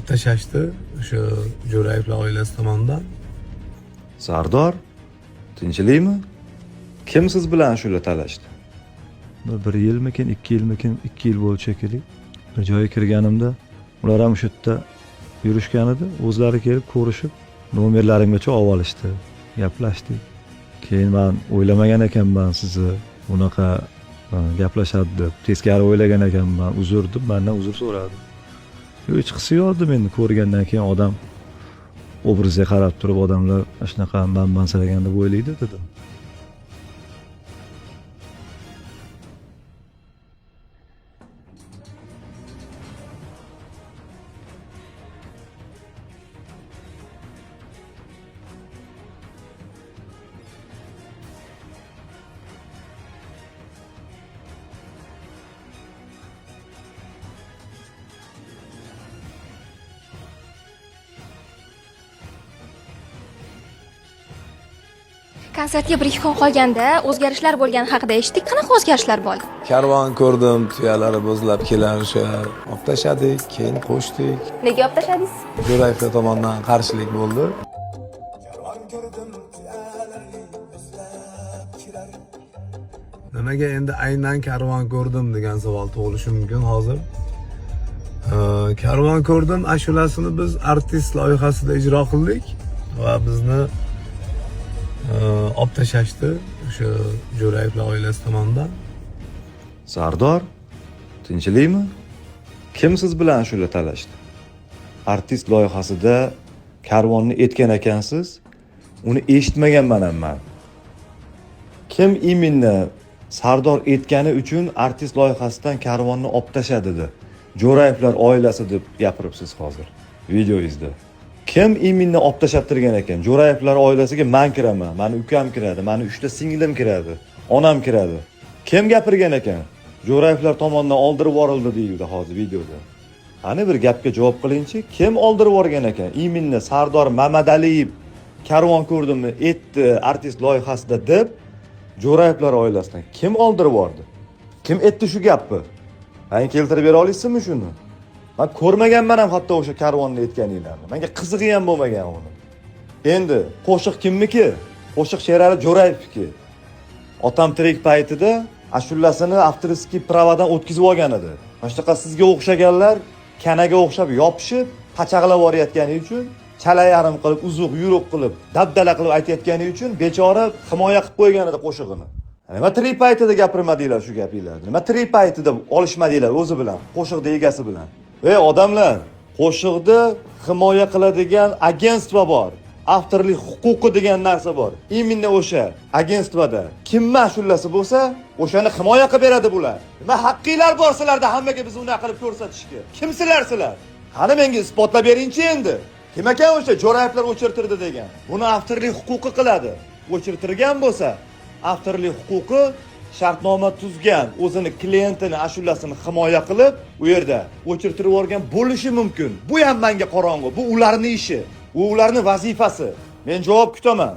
olib tashlashdi o'sha Jo'rayevlar oilasi tomonidan. Sardor, tinchlikmi? Kim siz bilan ashula talashdi? Bir yilmikin, 2 yilmikin, 2 yil bo'ldi shekilli. Bir joyga kirganimda ular ham shu yerda yurishgan edi. O'zlari kelib ko'rishib, nomerlarimgacha olib olishdi, gaplashdik. Keyin men o'ylamagan ekanman sizni bunaqa gaplashadi deb. Teskari o'ylagan ekanman, uzr deb mendan uzr so'radi. Hech hisi yo'q edi meni ko'rgandan keyin odam obraziga qarab turib odamlar shunaqa man saragan deb o'ylaydi dedim. Konsertga 1-2 kun qolganda o'zgarishlar bo'lgani haqida eshitdik. Qanaqa o'zgarishlar bo'ldi? Karvon ko'rdim, tuyalari bo'zlab kelarishib, olib tashladik, keyin qo'shdik. Nega olib tashladingiz? Jo'rayevlar tomonidan qarshilik bo'ldi. Nimaga endi aynan karvon ko'rdim degan savol tug'ilishi mumkin hozir. Karvon ko'rdim ashulasini biz artist loyihasida ijro qildik va bizni olib tashlashdi o'sha Jo'rayevlar oilasi tomonidan. Sardor, tinchlikmi? Kim siz bilan ashula talashdi? Artist loyihasida karvonni etgan ekansiz. Uni eshitmaganman ham men. Kim iminni Sardor etgani uchun artist loyihasidan karvonni olib tashladi dedi. Jo'rayevlar oilasi deb gapiribsiz hozir videoyingizda. Kim iminni olib tashlab ekan? Jo'rayevlar oilasiga men kiraman, meni ukam kiradi, meni 3 ta singlim kiradi, onam kiradi. Kim gapirgan ekan? Jo'rayevlar tomonidan oldirib yuborildi deyildi hozir videoda. Qani bir gapga javob qilingchi, kim oldirib yuborgan ekan? Iminni Sardor Mamadaliyev karvon ko'rdimni etdi artist loyihasida deb Jo'rayevlar oilasidan kim oldirib yubordi? Kim etdi shu gapni? Manga keltirib bera olasizmi shuni? Men ko'rmaganman ham hatto o'sha karvonni etganinglarni. Menga qizig'i ham bo'lmagan uni. Endi qo'shiq kimniki? Qo'shiq Sherali Jo'rayevniki. Otam tirik paytida ashulasini avtorskiy pravadan o'tkazib olgan edi. Mana shunaqa sizga o'xshaganlar kanaga o'xshab yopishib, pachaqlab borayotgani uchun, chala yarim qilib, uzuq yuruq qilib, dabdala qilib aytayotgani uchun bechora himoya qilib qo'ygan edi qo'shig'ini. Nima tirik paytida gapirmadinglar shu gapinglarni? Nima tirik paytida olishmadinglar o'zi bilan, qo'shiqning egasi bilan? Ey odamlar, qo'shiqni himoya qiladigan agentство bor. Avtorlik huquqi degan narsa bor. Iminni o'sha agentствоda kim mas'ullasi bo'lsa, o'shani himoya qilib beradi bular. Nima haqqinglar bor sizlarda hammaga biz uni qilib ko'rsatishga? Kimsizlar sizlar? Qani menga isbotlab beringchi endi. Kim ekan o'sha Jo'rayevlar o'chirtirdi degan? Buni avtorlik huquqi qiladi. O'chirtirgan bo'lsa, avtorlik huquqi shartnoma tuzgan, o'zini klientini ashulasini himoya qilib, u yerda o'chirtirib yuborgan bo'lishi mumkin. Bu ham menga qorong'u. Bu ularning ishi. Bu ularning vazifasi. Men javob kutaman.